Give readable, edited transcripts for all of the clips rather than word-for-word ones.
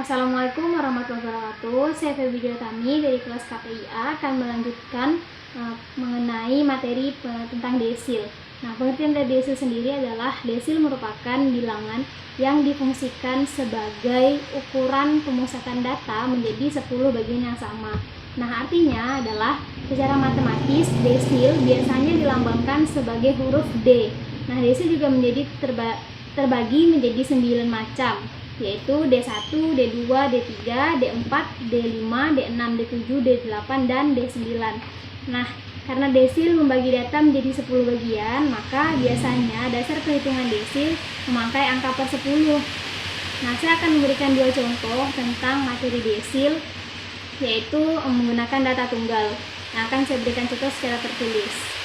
Assalamualaikum warahmatullahi wabarakatuh. Saya Feby Tami dari kelas KPIA akan melanjutkan mengenai materi tentang desil. Nah, pengertian dari desil sendiri adalah desil merupakan bilangan yang difungsikan sebagai ukuran pemusatan data menjadi 10 bagian yang sama. Nah, artinya adalah secara matematis desil biasanya dilambangkan sebagai huruf D. Nah, desil juga menjadi terbagi menjadi 9 macam, yaitu D1, D2, D3, D4, D5, D6, D7, D8, dan D9. Nah, karena desil membagi data menjadi 10 bagian, maka biasanya dasar perhitungan desil memakai angka per 10. Nah, saya akan memberikan 2 contoh tentang materi desil, yaitu menggunakan data tunggal. Nah, akan saya berikan contoh secara tertulis.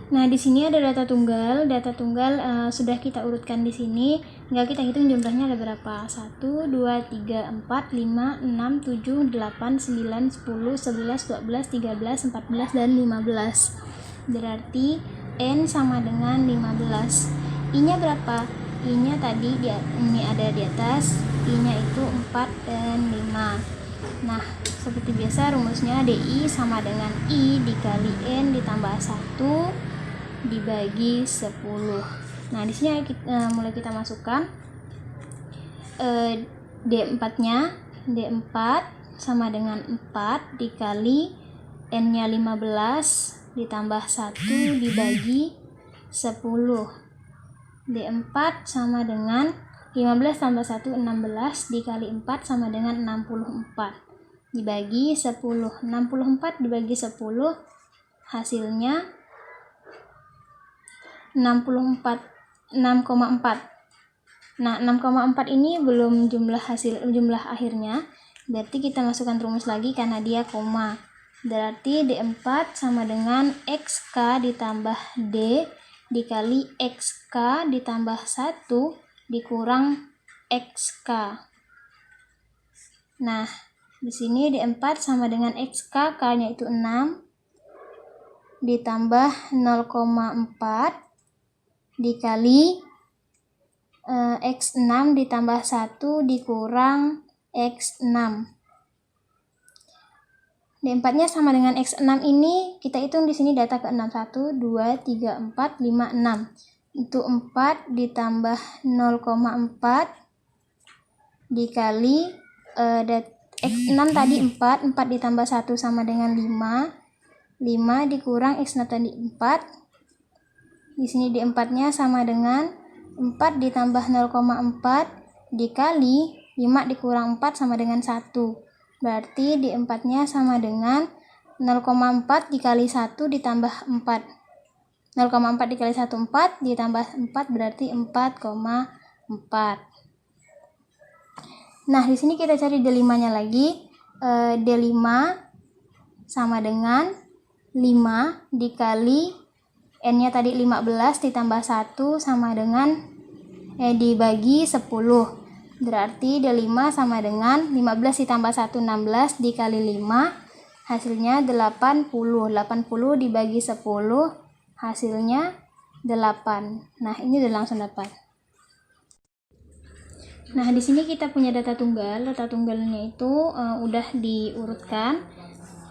Nah, di sini ada data tunggal. Data tunggal sudah kita urutkan di sini. Tinggal kita hitung jumlahnya ada berapa. 1, 2, 3, 4, 5, 6, 7, 8, 9, 10, 11, 12, 13, 14, dan 15. Berarti N sama dengan 15. I-nya berapa? I-nya tadi ini ada di atas. I-nya itu 4 dan 5. Nah, seperti biasa rumusnya DI sama dengan I dikali N ditambah 1 dibagi 10. Nah, di sini mulai kita masukkan D4-nya. D4 sama dengan 4 dikali N-nya 15 ditambah 1 dibagi 10. D4 sama dengan 15 tambah 1 16 dikali 4 sama dengan 64 dibagi 10. 64 dibagi 10 hasilnya 6,4. Nah, 6,4 ini belum jumlah akhirnya. Berarti kita masukkan rumus lagi karena dia koma. Berarti D4 sama dengan XK ditambah D dikali XK ditambah 1 dikurang XK. Nah, di sini D4 sama dengan XK, K-nya itu 6 ditambah 0,4 dikali X6 ditambah 1 dikurang X6. D4-nya sama dengan X6 ini kita hitung di sini data ke 6. 1, 2, 3, 4, 5, 6. Itu 4 ditambah 0,4 dikali X6 tadi 4 ditambah 1 sama dengan 5 dikurang X6 tadi 4. Di sini D4-nya sama dengan 4 ditambah 0,4 dikali 5 dikurang 4 sama dengan 1. Berarti D4-nya sama dengan 0,4 dikali 1 ditambah 4. 0,4 dikali 1 4 ditambah 4 berarti 4,4. Nah, di sini kita cari D5-nya lagi. D5 sama dengan 5 dikali N-nya tadi 15 ditambah 1 sama dengan dibagi 10. Berarti D5 sama dengan 15 ditambah 1 16 dikali 5 hasilnya 80. 80 dibagi 10 hasilnya 8. Nah, ini udah langsung dapat. Nah, di sini kita punya data tunggal. Data tunggalnya itu udah diurutkan.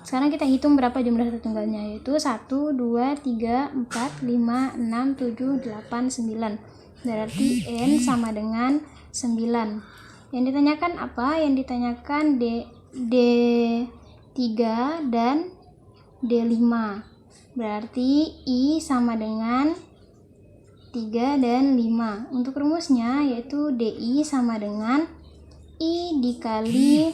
Sekarang kita hitung berapa jumlah data tunggalnya, yaitu 1, 2, 3, 4, 5, 6, 7, 8, 9. Berarti N sama dengan 9. Yang ditanyakan apa? Yang ditanyakan D3 dan D5. Berarti I sama dengan 3 dan 5. Untuk rumusnya yaitu DI sama dengan I dikali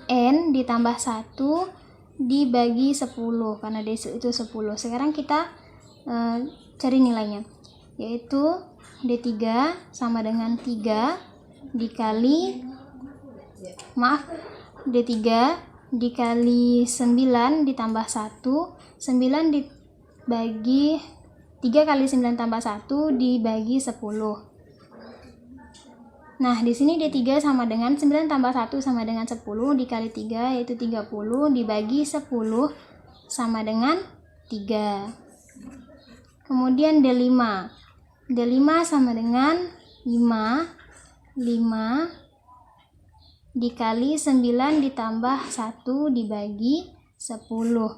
N ditambah 1 dibagi 10, karena desil itu 10. Sekarang kita cari nilainya, yaitu D3 sama dengan 3 dikali D3 dikali 9 ditambah 1. 9 dibagi 3 kali 9 tambah 1 dibagi 10. Nah, di sini D3 sama dengan 9 tambah 1 sama dengan 10 dikali 3 yaitu 30 dibagi 10 sama dengan 3. Kemudian D5. D5 sama dengan 5 5 dikali 9 ditambah 1 dibagi 10.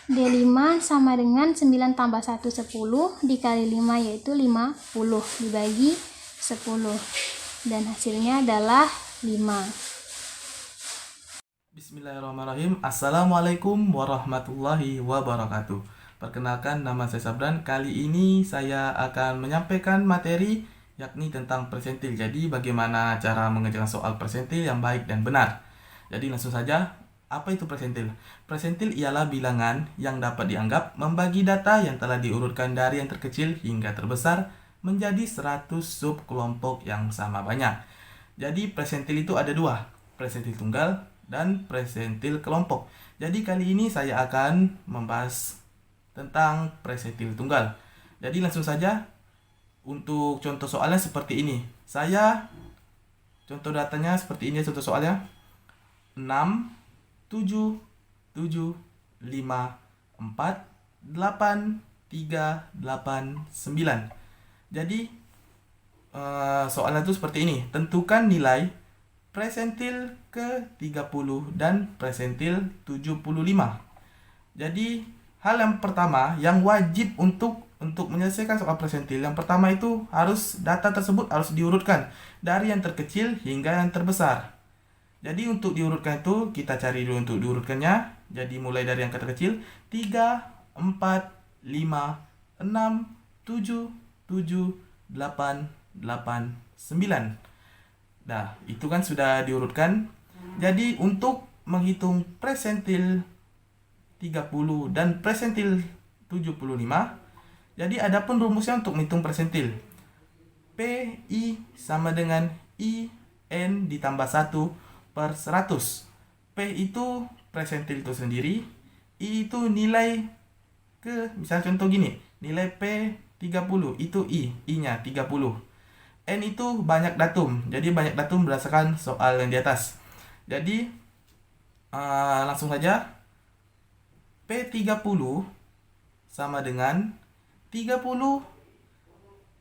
D5 sama dengan 9 tambah 1 10 dikali 5 yaitu 50 dibagi 10. Dan hasilnya adalah 5. Bismillahirrahmanirrahim. Assalamualaikum warahmatullahi wabarakatuh. Perkenalkan, nama saya Sabran. Kali ini saya akan menyampaikan materi yakni tentang persentil. Jadi bagaimana cara mengerjakan soal persentil yang baik dan benar. Jadi langsung saja, apa itu persentil? Persentil ialah bilangan yang dapat dianggap membagi data yang telah diurutkan dari yang terkecil hingga terbesar menjadi 100 subkelompok yang sama banyak. Jadi persentil itu ada dua, persentil tunggal dan persentil kelompok. Jadi kali ini saya akan membahas tentang persentil tunggal. Jadi langsung saja, untuk contoh soalnya seperti ini. Contoh datanya seperti ini, contoh soalnya 6, 7, 7, 5, 4, 8, 3, 8, 9. Jadi soalnya itu seperti ini. Tentukan nilai persentil ke-30 dan persentil 75. Jadi hal yang pertama yang wajib untuk menyelesaikan soal persentil, yang pertama itu data tersebut harus diurutkan dari yang terkecil hingga yang terbesar. Jadi untuk diurutkan itu kita cari dulu untuk diurutkannya. Jadi mulai dari yang terkecil 3, 4, 5, 6, 7, 7, 8, 8, 9. Nah, itu kan sudah diurutkan. Jadi untuk menghitung persentil 30 dan persentil 75, jadi ada pun rumusnya untuk menghitung persentil. PI sama dengan IN ditambah 1 per 100. P itu persentil itu sendiri, I itu nilai misalnya contoh gini, nilai P 30 itu I-nya 30. N itu banyak datum, jadi banyak datum berdasarkan soal yang di atas. Jadi langsung saja, P30 sama dengan 30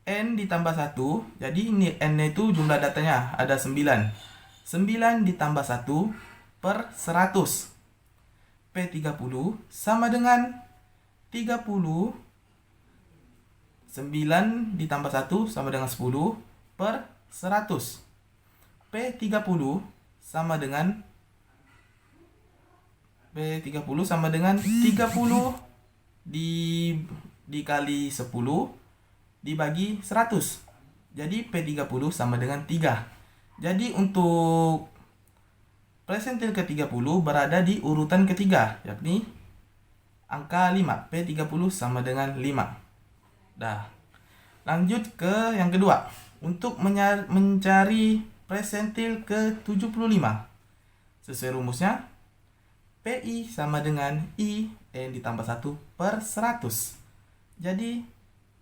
N ditambah 1, jadi ini N itu jumlah datanya ada 9. 9 ditambah 1 per 100. P30 sama dengan 30. 9 ditambah 1 sama dengan 10 per 100. P30 sama dengan 30 dikali 10 dibagi 100. Jadi P30 sama dengan 3. Jadi untuk persentil ke-30 berada di urutan ketiga, yakni angka 5. P30 sama dengan 5. Dah. Lanjut ke yang kedua. Untuk mencari persentil ke-75, sesuai rumusnya, PI sama dengan IN ditambah 1 per 100. Jadi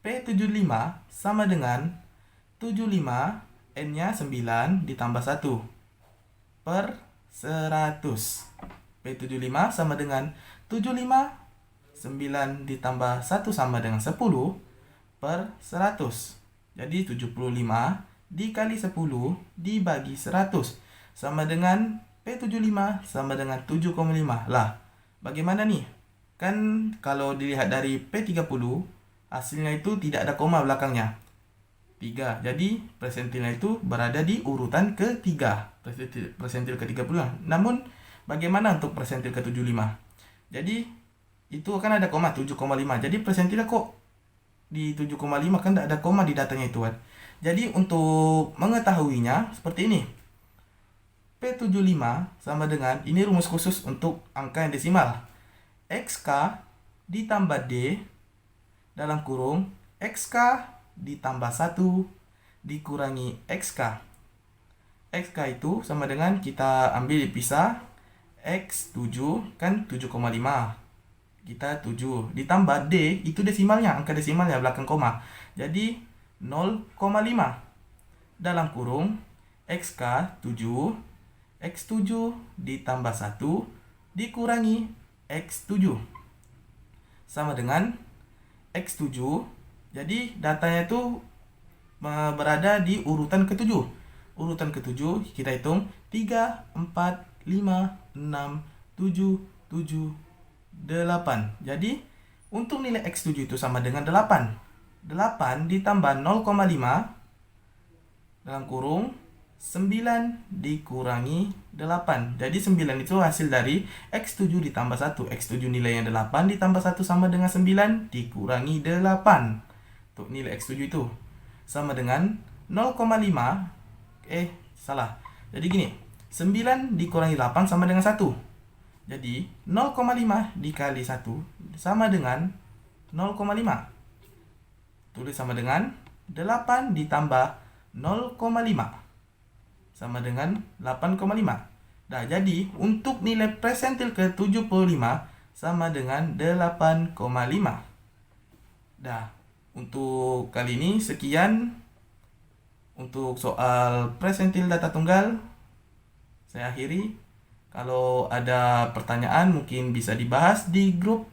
P75 sama dengan 75, N-nya 9 ditambah 1 per 100. P75 sama dengan 75, 9 ditambah 1 sama dengan 10 per 100. Jadi 75 dikali 10 dibagi 100 sama dengan P75 sama dengan 7,5. Lah, bagaimana nih? Kan kalau dilihat dari P30, hasilnya itu tidak ada koma belakangnya. 3. Jadi persentilnya itu berada di urutan ketiga. Persentil ke-30. Namun bagaimana untuk persentil ke-75? Jadi itu kan ada koma 7,5. Jadi persentilnya kok di 7,5, kan tidak ada koma di datanya itu kan. Jadi untuk mengetahuinya seperti ini. P75 sama dengan, ini rumus khusus untuk angka yang desimal, XK ditambah D dalam kurung XK ditambah 1 dikurangi XK. XK itu sama dengan, kita ambil dipisah, X7 kan 7,5. Kita 7 ditambah D, itu desimalnya, angka desimalnya belakang koma. Jadi 0,5 dalam kurung XK 7, X7 ditambah 1 dikurangi X7 sama dengan X7. Jadi datanya itu berada di urutan ke-7. Urutan ke-7 kita hitung 3, 4, 5, 6, 7, 7, 8. Jadi untuk nilai X7 itu sama dengan 8. 8 ditambah 0,5 dalam kurung 9 dikurangi 8. Jadi 9 itu hasil dari X7 ditambah 1. X7 nilainya 8 ditambah 1 sama dengan 9 dikurangi 8. Untuk nilai X7 itu sama dengan 0,5. Salah. Jadi gini, 9 dikurangi 8 sama dengan 1. Jadi 0,5 dikali 1 sama dengan 0,5. Tulis sama dengan 8 ditambah 0,5 sama dengan 8,5. Nah, jadi untuk nilai presentil ke-75 sama dengan 8,5. Nah, untuk kali ini sekian untuk soal presentil data tunggal. Saya akhiri. Kalau ada pertanyaan mungkin bisa dibahas di grup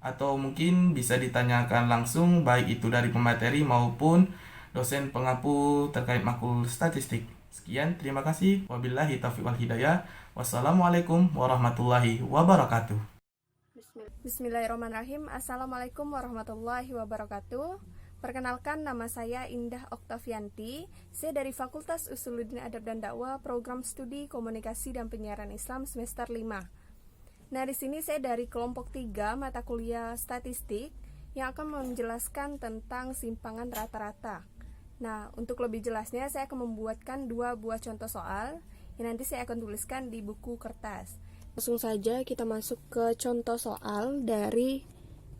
atau mungkin bisa ditanyakan langsung baik itu dari pemateri maupun dosen pengampu terkait makul statistik. Sekian, terima kasih. Wabillahi taufiq wal hidayah. Wassalamualaikum warahmatullahi wabarakatuh. Bismillahirrahmanirrahim. Assalamualaikum warahmatullahi wabarakatuh. Perkenalkan, nama saya Indah Oktavianti. Saya dari Fakultas Usuluddin Adab dan Dakwah, Program Studi Komunikasi dan Penyiaran Islam semester 5. Nah, di sini saya dari kelompok 3 mata kuliah statistik yang akan menjelaskan tentang simpangan rata-rata. Nah, untuk lebih jelasnya saya akan membuatkan 2 buah contoh soal yang nanti saya akan tuliskan di buku kertas. Langsung saja kita masuk ke contoh soal dari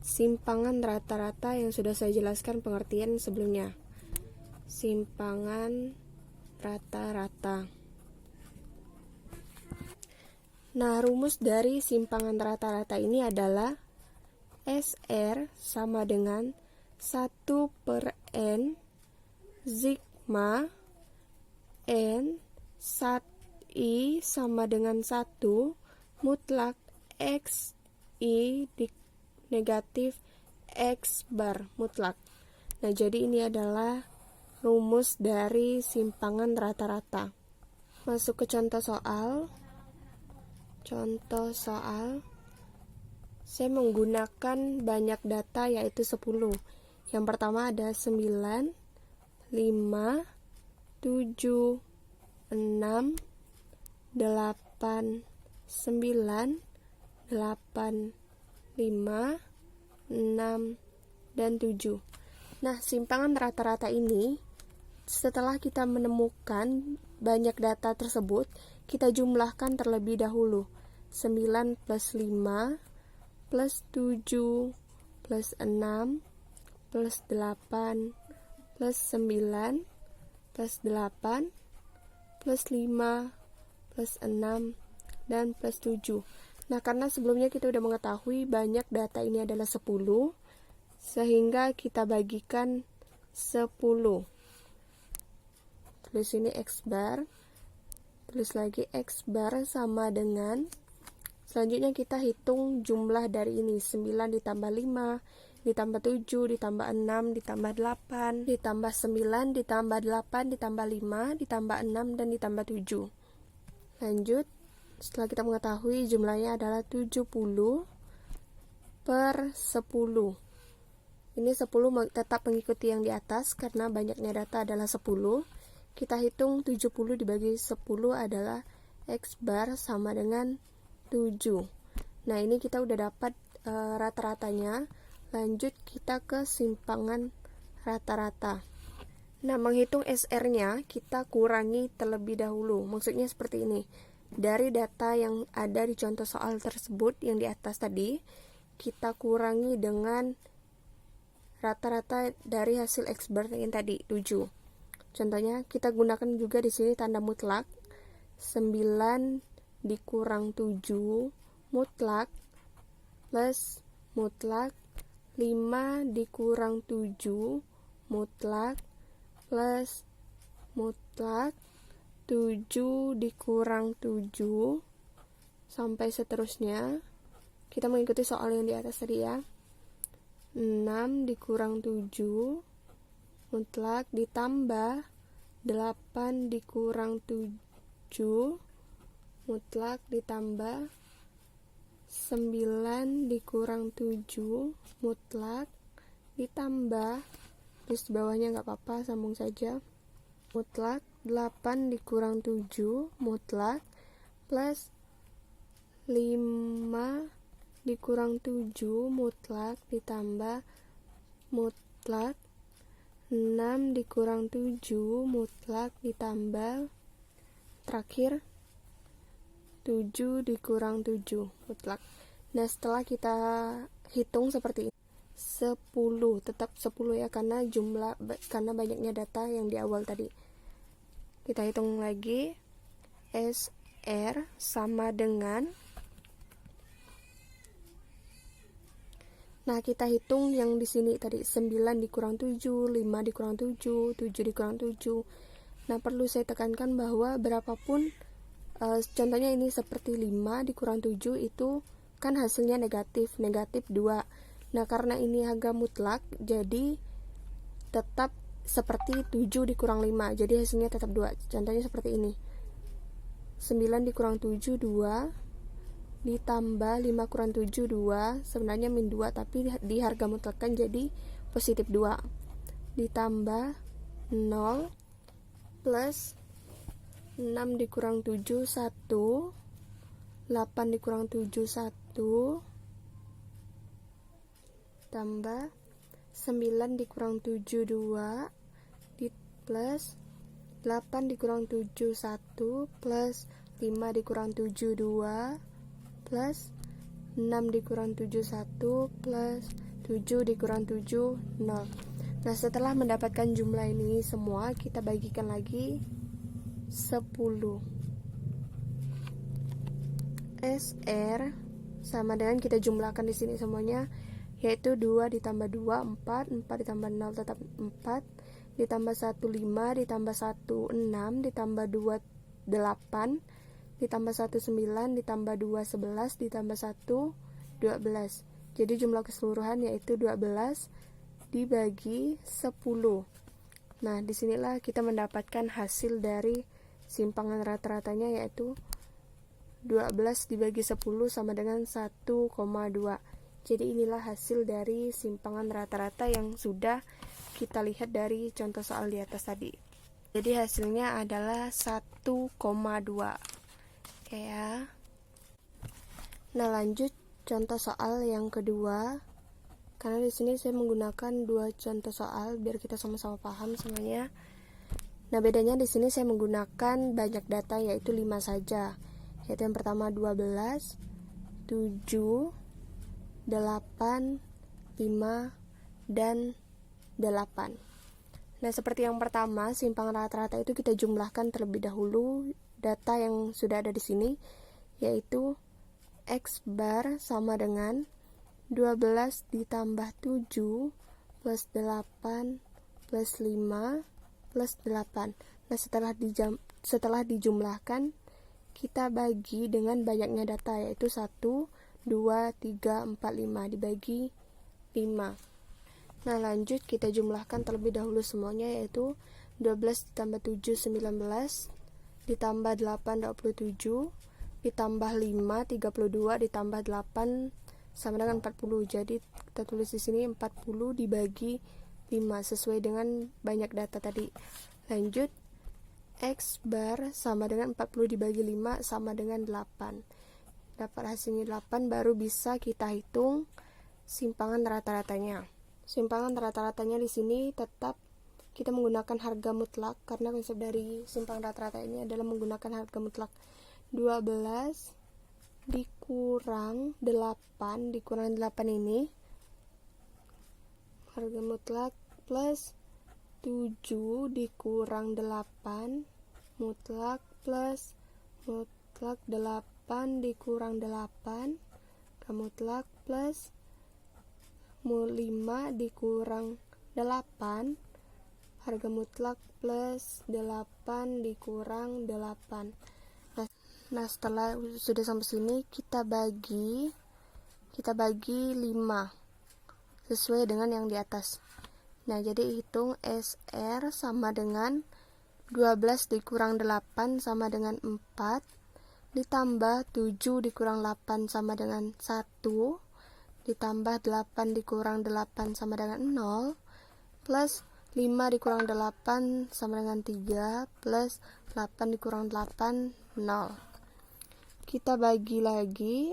simpangan rata-rata yang sudah saya jelaskan pengertian sebelumnya. Simpangan rata-rata. Nah, rumus dari simpangan rata-rata ini adalah SR sama dengan 1/N sigma N I sama dengan 1 mutlak X I negatif X bar mutlak. Nah, jadi ini adalah rumus dari simpangan rata-rata. Masuk ke contoh soal. Contoh soal, saya menggunakan banyak data yaitu 10. Yang pertama ada 9, 5, 7, 6, 8, 9, 8, 5, 6, dan 7. Nah, simpangan rata-rata ini, setelah kita menemukan banyak data tersebut, kita jumlahkan terlebih dahulu. 9 plus 5 plus 7 plus 6 plus 8 plus 9 plus 8 plus 5 plus 6 dan plus 7. Nah, karena sebelumnya kita sudah mengetahui banyak data ini adalah 10, sehingga kita bagikan 10. Tulis ini X bar, tulis lagi X bar sama dengan, selanjutnya kita hitung jumlah dari ini, 9 ditambah 5 ditambah 7 ditambah 6 ditambah 8 ditambah 9 ditambah 8 ditambah 5 ditambah 6 dan ditambah 7. Lanjut, setelah kita mengetahui jumlahnya adalah 70 per 10. Ini 10 tetap mengikuti yang di atas karena banyaknya data adalah 10. Kita hitung 70 dibagi 10 adalah X bar sama dengan 7. Nah, ini kita udah dapat rata-ratanya. Lanjut kita ke simpangan rata-rata. Nah, menghitung SR-nya kita kurangi terlebih dahulu. Maksudnya seperti ini. Dari data yang ada di contoh soal tersebut yang di atas tadi, kita kurangi dengan rata-rata dari hasil X bar yang tadi 7. Contohnya kita gunakan juga di sini tanda mutlak. 9 dikurang 7 mutlak plus mutlak 5 dikurang 7 mutlak plus mutlak 7 dikurang 7 sampai seterusnya. Kita mengikuti soal yang di atas tadi ya. 6 dikurang 7 mutlak ditambah 8 dikurang 7 mutlak ditambah 9 dikurang 7 mutlak ditambah, terus di bawahnya nggak apa-apa, sambung saja, mutlak 8 dikurang 7 mutlak plus 5 dikurang 7 mutlak ditambah mutlak 6 dikurang 7 mutlak ditambah terakhir 7 dikurang 7 mutlak. Nah, setelah kita hitung seperti ini 10, tetap 10 ya, karena banyaknya data yang di awal tadi. Kita hitung lagi, SR sama dengan, nah kita hitung yang di sini tadi 9 dikurang 7, 5 dikurang 7, 7 dikurang 7. Nah, perlu saya tekankan bahwa berapapun contohnya ini seperti 5 dikurang 7 itu kan hasilnya negatif 2. Nah, karena ini harga mutlak jadi tetap seperti 7 dikurang 5, jadi hasilnya tetap 2. Contohnya seperti ini, 9 dikurang 7 2 ditambah 5 kurang 7 2, sebenarnya min 2 tapi di harga mutlak kan jadi positif 2, ditambah 0 plus 6 dikurang 7 1, 8 dikurang 7 1, tambah 9 dikurang 7 2 plus 8 dikurang 7 1 plus 5 dikurang 7 2 plus 6 dikurang 7 1 plus 7 dikurang 7 0. Nah, setelah mendapatkan jumlah ini semua, kita bagikan lagi 10. SR sama dengan kita jumlahkan di sini semuanya, yaitu 2 ditambah 2 4, 4 ditambah 0 tetap 4, ditambah 1 5, ditambah 1 6, ditambah 2 8, ditambah 1 9, ditambah 2 11, ditambah 1 12. Jadi jumlah keseluruhan yaitu 12 dibagi 10. Nah, disinilah kita mendapatkan hasil dari simpangan rata-ratanya, yaitu 12 dibagi 10 sama dengan 1,2. Jadi inilah hasil dari simpangan rata-rata yang sudah kita lihat dari contoh soal di atas tadi. Jadi hasilnya adalah 1,2. Oke ya. Nah, lanjut contoh soal yang kedua. Karena di sini saya menggunakan 2 contoh soal biar kita sama-sama paham semuanya. Nah, bedanya di sini saya menggunakan banyak data, yaitu 5 saja. Yaitu yang pertama 12, 7, 8, 5, dan 8. Nah, seperti yang pertama, simpangan rata-rata itu kita jumlahkan terlebih dahulu data yang sudah ada di sini, yaitu X bar sama dengan 12 ditambah 7 plus 8 plus 5 plus 8. Nah, setelah dijumlahkan, kita bagi dengan banyaknya data, yaitu 1, 2, 3, 4, 5 dibagi 5. Nah, lanjut kita jumlahkan terlebih dahulu semuanya, yaitu 12 ditambah 7 19, ditambah 8 27, ditambah 5 32, ditambah 8 sama dengan 40. Jadi kita tulis di sini 40 dibagi 5 sesuai dengan banyak data tadi. Lanjut, X bar sama dengan 40 dibagi 5 sama dengan 8. Dapat hasilnya 8, baru bisa kita hitung simpangan rata-ratanya. Simpangan rata-ratanya di sini tetap kita menggunakan harga mutlak, karena konsep dari simpangan rata-rata ini adalah menggunakan harga mutlak. 12 dikurang 8 ini harga mutlak plus 7 dikurang 8 mutlak plus mutlak 8 dikurang 8 mutlak plus 5 dikurang 8 harga mutlak plus 8 dikurang 8. Nah, setelah sudah sampai sini kita bagi 5 sesuai dengan yang di atas. Nah, jadi hitung SR sama dengan 12 dikurang 8 sama dengan 4, ditambah 7 dikurang 8 sama dengan 1, ditambah 8 dikurang 8 sama dengan 0, plus 5 dikurang 8 sama dengan 3, plus 8 dikurang 8, 0. Kita bagi lagi,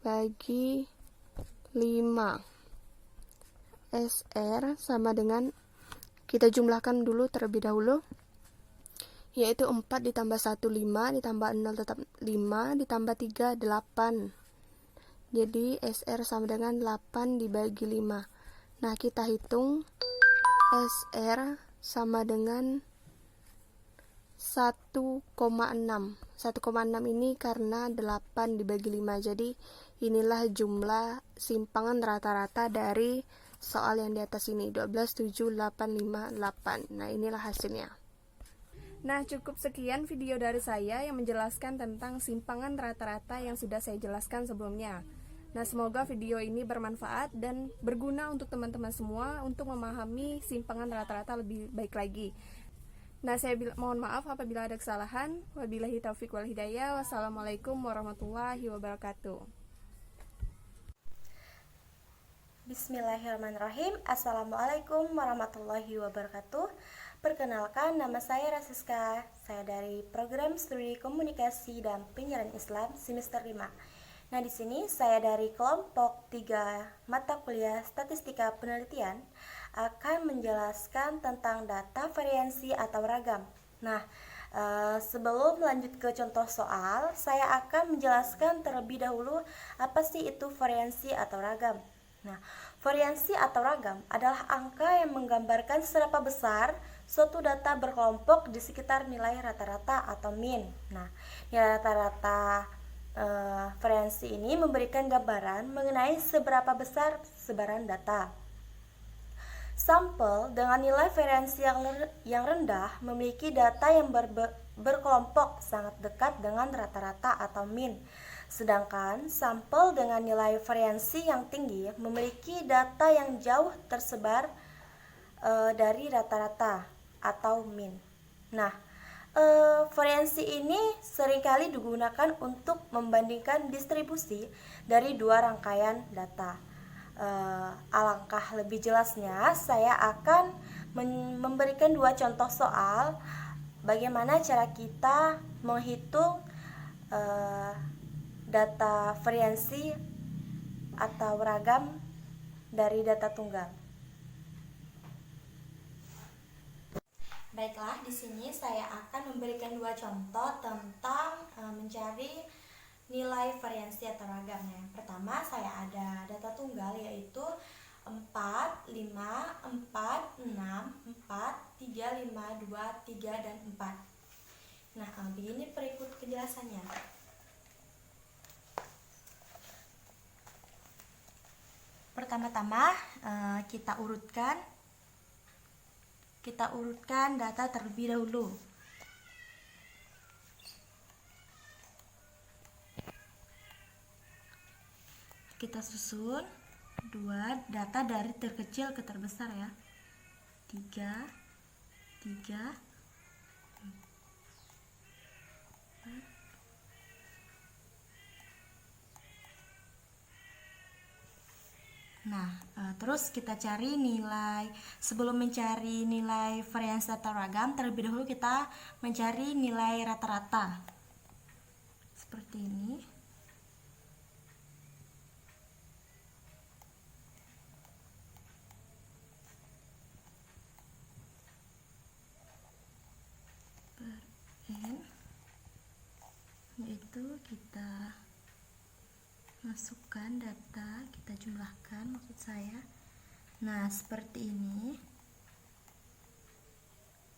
bagi 5. SR sama dengan, kita jumlahkan dulu terlebih dahulu, yaitu 4 ditambah 1, 5, ditambah 0 tetap 5, ditambah 3, 8. Jadi SR sama dengan 8 dibagi 5. Nah, kita hitung SR sama dengan 1,6. 1,6 ini karena 8 dibagi 5. Jadi inilah jumlah simpangan rata-rata dari soal yang di atas ini, 12, 7, 8, 5, 8. Nah, inilah hasilnya. Nah, cukup sekian video dari saya yang menjelaskan tentang simpangan rata-rata yang sudah saya jelaskan sebelumnya. Nah, semoga video ini bermanfaat dan berguna untuk teman-teman semua untuk memahami simpangan rata-rata lebih baik lagi. Nah, saya mohon maaf apabila ada kesalahan. Wabillahi taufiq wal hidayah. Wassalamualaikum warahmatullahi wabarakatuh. Bismillahirrahmanirrahim. Assalamualaikum warahmatullahi wabarakatuh. Perkenalkan, nama saya Rasiska. Saya dari Program Studi Komunikasi dan Penyiaran Islam semester 5. Nah, di sini saya dari kelompok 3 mata kuliah Statistika Penelitian akan menjelaskan tentang data variansi atau ragam. Nah, sebelum lanjut ke contoh soal, saya akan menjelaskan terlebih dahulu apa sih itu variansi atau ragam. Nah, variansi atau ragam adalah angka yang menggambarkan seberapa besar suatu data berkelompok di sekitar nilai rata-rata atau min. Nah, nilai rata-rata variansi ini memberikan gambaran mengenai seberapa besar sebaran data. Sampel dengan nilai variansi yang rendah memiliki data yang berkelompok sangat dekat dengan rata-rata atau min. Sedangkan sampel dengan nilai variansi yang tinggi memiliki data yang jauh tersebar dari rata-rata atau min. Nah, variansi ini seringkali digunakan untuk membandingkan distribusi dari dua rangkaian data. Alangkah lebih jelasnya, saya akan memberikan dua contoh soal bagaimana cara kita menghitung data variansi atau ragam dari data tunggal. Baiklah, di sini saya akan memberikan dua contoh tentang mencari nilai variansi atau ragam. Yang pertama, saya ada data tunggal yaitu 4, 5, 4, 6, 4, 3, 5, 2, 3, dan 4. Nah, begini berikut penjelasannya. Pertama-tama kita urutkan data terlebih dahulu. Kita susun dua data dari terkecil ke terbesar ya. 3, 3, 4. Nah, terus kita cari nilai. Sebelum mencari nilai variansi atau ragam, terlebih dahulu kita mencari nilai rata-rata. Seperti ini. N, yaitu kita masukkan data, kita jumlahkan maksud saya. Nah, seperti ini.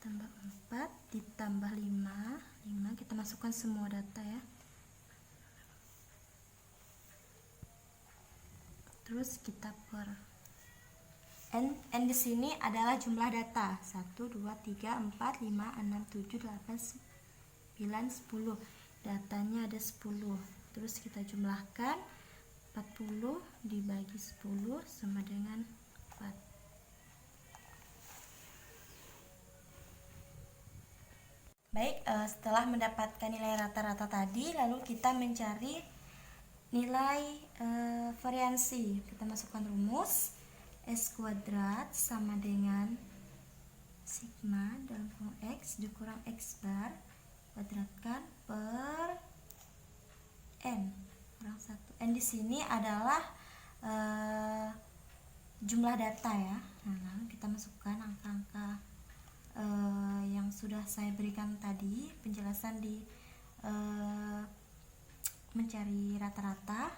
Tambah 4 ditambah 5, kita masukkan semua data ya. Terus kita per N di sini adalah jumlah data. 1, 2, 3, 4, 5, 6, 7, 8, 9, 10. Datanya ada 10. Terus kita jumlahkan. 40 dibagi 10 sama dengan 4. Baik, setelah mendapatkan nilai rata-rata tadi, lalu kita mencari nilai variansi. Kita masukkan rumus S kuadrat sama dengan sigma dalam kurung X dikurang X bar kuadratkan per N kurang 1. N di sini adalah jumlah data ya. Nah, lalu kita masukkan angka-angka yang sudah saya berikan tadi, penjelasan di mencari rata-rata,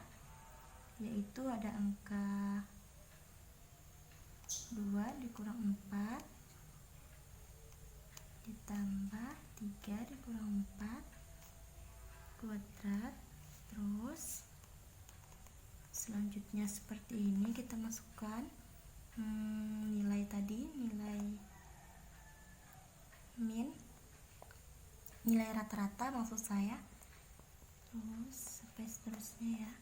yaitu ada angka 2 dikurang 4 ditambah 3 dikurang 4 kuadrat. Terus selanjutnya seperti ini, kita masukkan nilai tadi, nilai min, nilai rata-rata maksud saya, terus sampai seterusnya ya.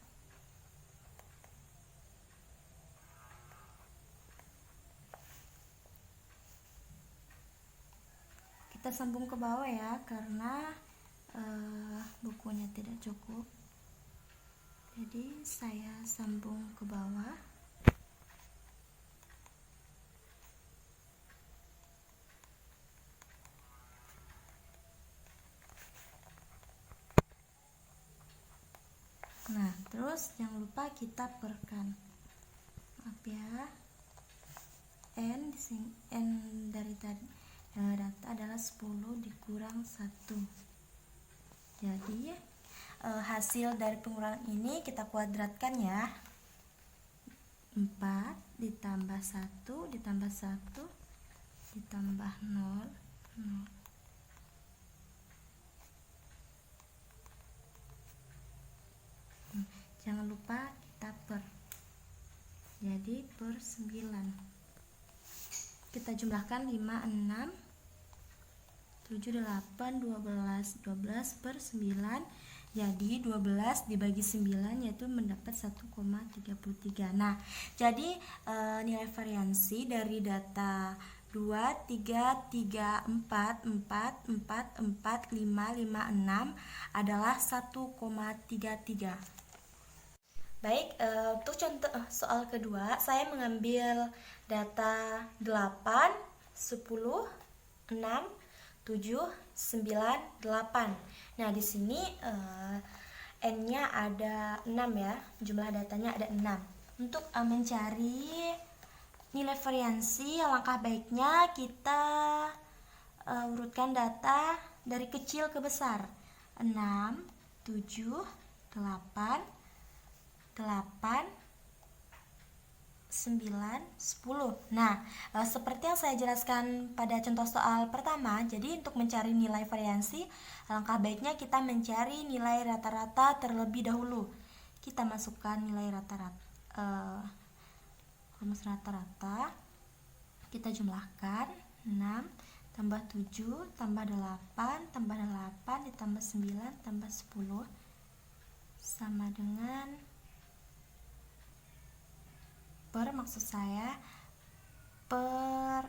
Kita sambung ke bawah ya, karena bukunya tidak cukup, jadi saya sambung ke bawah. Nah, terus jangan lupa kita perkan. Maaf ya. N dari tadi data adalah 10 dikurang 1. Jadi hasil dari pengurangan ini kita kuadratkan ya. 4 ditambah 1 ditambah 1 ditambah 0 0. Jangan lupa kita per. Jadi per 9. Kita jumlahkan 5, 6, 7, 8, 12 per 9. Jadi 12 dibagi 9 yaitu mendapat 1,33. Nah, jadi nilai variansi dari data 2, 3, 3, 4, 4, 4, 4, 5, 5, 6 adalah 1,33. Baik, untuk contoh soal kedua, saya mengambil data 8, 10, 6, 7, 9, 8. Nah, di sini N-nya ada 6 ya, jumlah datanya ada 6. Untuk mencari nilai variansi, langkah baiknya kita urutkan data dari kecil ke besar. 6, 7, 8, 8, 9, 10. Nah, seperti yang saya jelaskan pada contoh soal pertama, jadi untuk mencari nilai variansi, langkah baiknya kita mencari nilai rata-rata terlebih dahulu. Kita masukkan nilai rata-rata, rumus rata-rata, kita jumlahkan 6 tambah 7 tambah 8 tambah 8 ditambah 9 tambah 10 sama dengan per, maksud saya per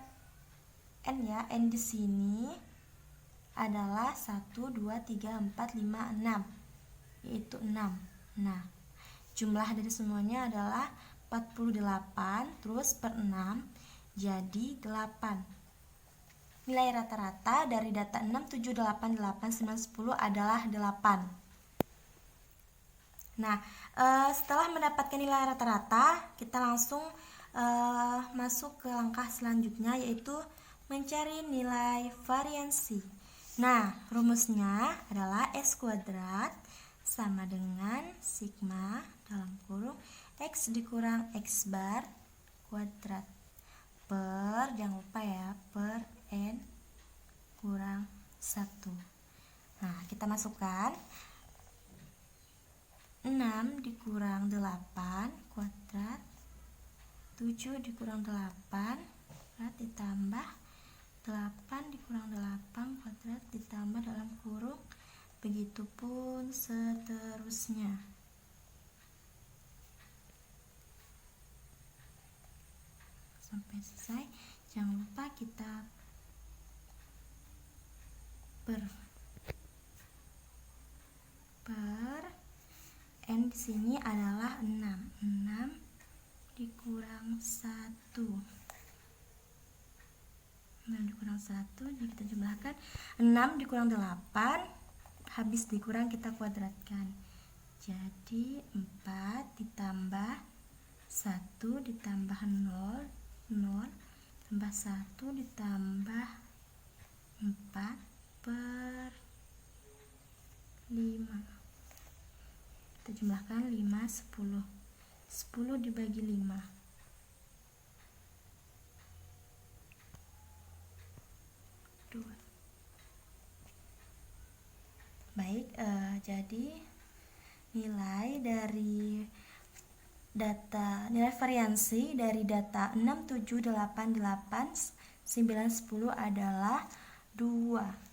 N ya. N di sini adalah 1, 2, 3, 4, 5, 6, yaitu 6. Nah, jumlah dari semuanya adalah 48, terus per 6 jadi 8. Nilai rata-rata dari data 6, 7, 8, 8, 9, 10 adalah 8. Nah, setelah mendapatkan nilai rata-rata, kita langsung masuk ke langkah selanjutnya, yaitu mencari nilai variansi. Nah, rumusnya adalah S kuadrat sama dengan sigma dalam kurung X dikurang X bar kuadrat per, jangan lupa ya, per N kurang 1. Nah, kita masukkan 6 dikurang 8 kuadrat, 7 dikurang 8 kuadrat ditambah 8 dikurang 8 kuadrat ditambah dalam kurung, begitupun seterusnya. Sampai selesai. Jangan lupa kita per N di sini adalah 6. 6 dikurang 1. 6 dikurang 1, jadi kita jumlahkan. 6 dikurang 8, habis dikurang kita kuadratkan. Jadi 4 ditambah 1 ditambah 0, 0 tambah 1 ditambah 4 per 5. Kita jumlahkan 5, 10. 10 dibagi 5. 2. Baik, jadi nilai variansi dari data 6, 7, 8, 8, 9, 10 adalah 2.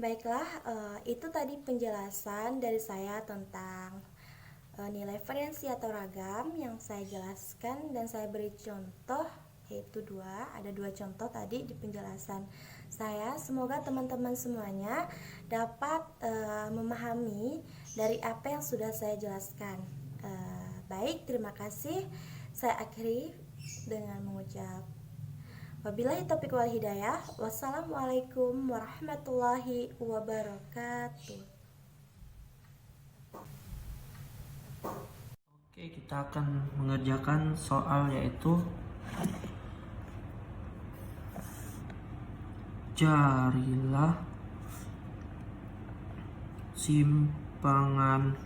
Baiklah, itu tadi penjelasan dari saya tentang nilai variansi atau ragam yang saya jelaskan dan saya beri contoh, yaitu ada dua contoh tadi di penjelasan saya. Semoga teman-teman semuanya dapat memahami dari apa yang sudah saya jelaskan. Baik, terima kasih. Saya akhiri dengan mengucap wabillahi taufiq wal hidayah. Wassalamualaikum warahmatullahi wabarakatuh. Oke, kita akan mengerjakan soal yaitu carilah simpangan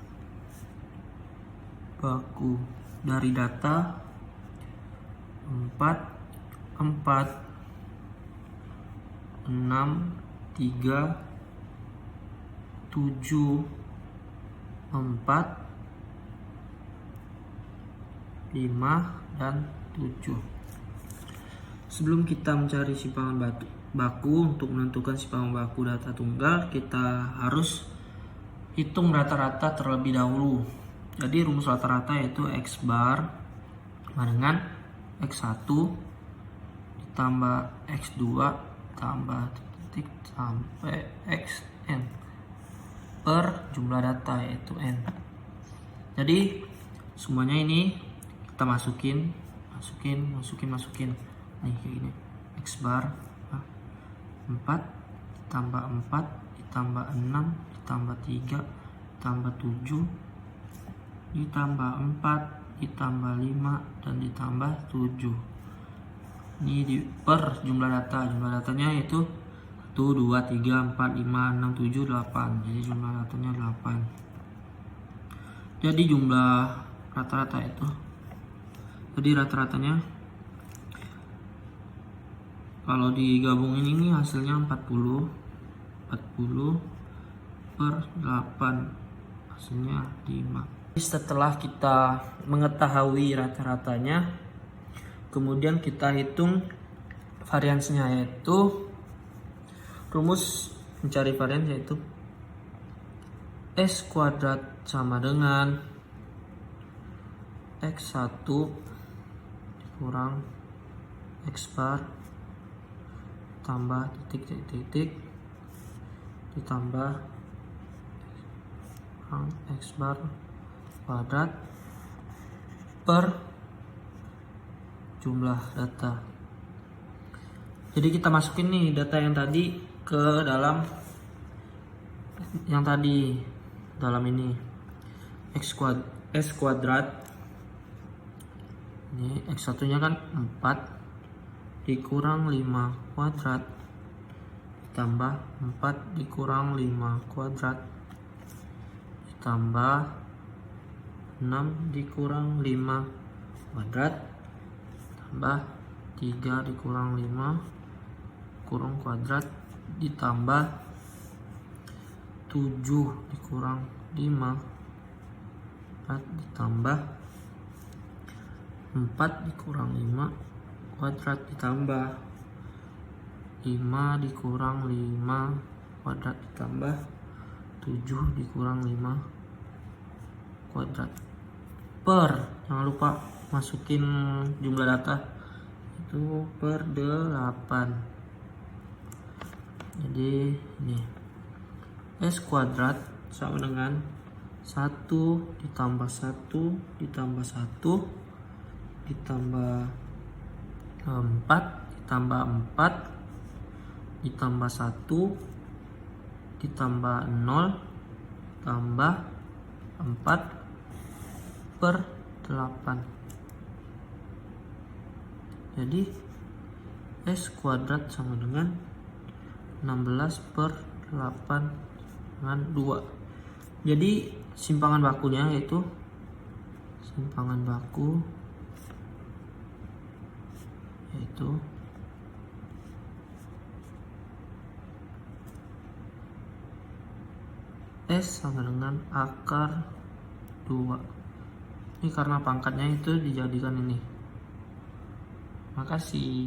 baku dari data 4, 6, 3, 7, 4, 5, dan 7. Sebelum kita mencari simpangan baku, untuk menentukan simpangan baku data tunggal, kita harus hitung rata-rata terlebih dahulu. Jadi rumus rata-rata yaitu X bar sama dengan X1 ditambah X2 tambah titik sampai Xn per jumlah data yaitu N. Jadi semuanya ini kita masukin nih kayak gini. X bar 4 ditambah 4 ditambah 6 ditambah 3 ditambah 7 ditambah 4 ditambah 5 dan ditambah 7. Ini per jumlah datanya yaitu 1, 2, 3, 4, 5, 6, 7, 8. Jadi jumlah datanya 8. Jadi jumlah rata-rata itu, jadi rata-ratanya kalau digabungin ini hasilnya 40 per 8, hasilnya 5. Setelah kita mengetahui rata-ratanya, kemudian kita hitung variansinya, yaitu rumus mencari varians yaitu S kuadrat sama dengan X1 kurang X bar tambah titik ditambah X bar kuadrat per jumlah data. Jadi kita masukin nih data yang tadi ke dalam ini S kuadrat. Ini X1 nya kan 4 dikurang 5 kuadrat ditambah 4 dikurang 5 kuadrat ditambah 6 dikurang 5 kuadrat tambah 3 dikurang 5 kurang kuadrat ditambah 7 dikurang 5 kuadrat ditambah 4 dikurang 5 kuadrat ditambah 5 dikurang 5 kuadrat ditambah 7 dikurang 5 kuadrat per, jangan lupa masukin jumlah data itu 1/8. Jadi ini S kuadrat sama dengan 1 ditambah 1 ditambah 1 ditambah 4 ditambah 4 ditambah 1 ditambah 0 tambah 4/8. Jadi S kuadrat sama dengan 16/8 dengan 2. Jadi simpangan bakunya yaitu S sama dengan akar 2. Ini karena pangkatnya itu dijadikan ini. Makasih.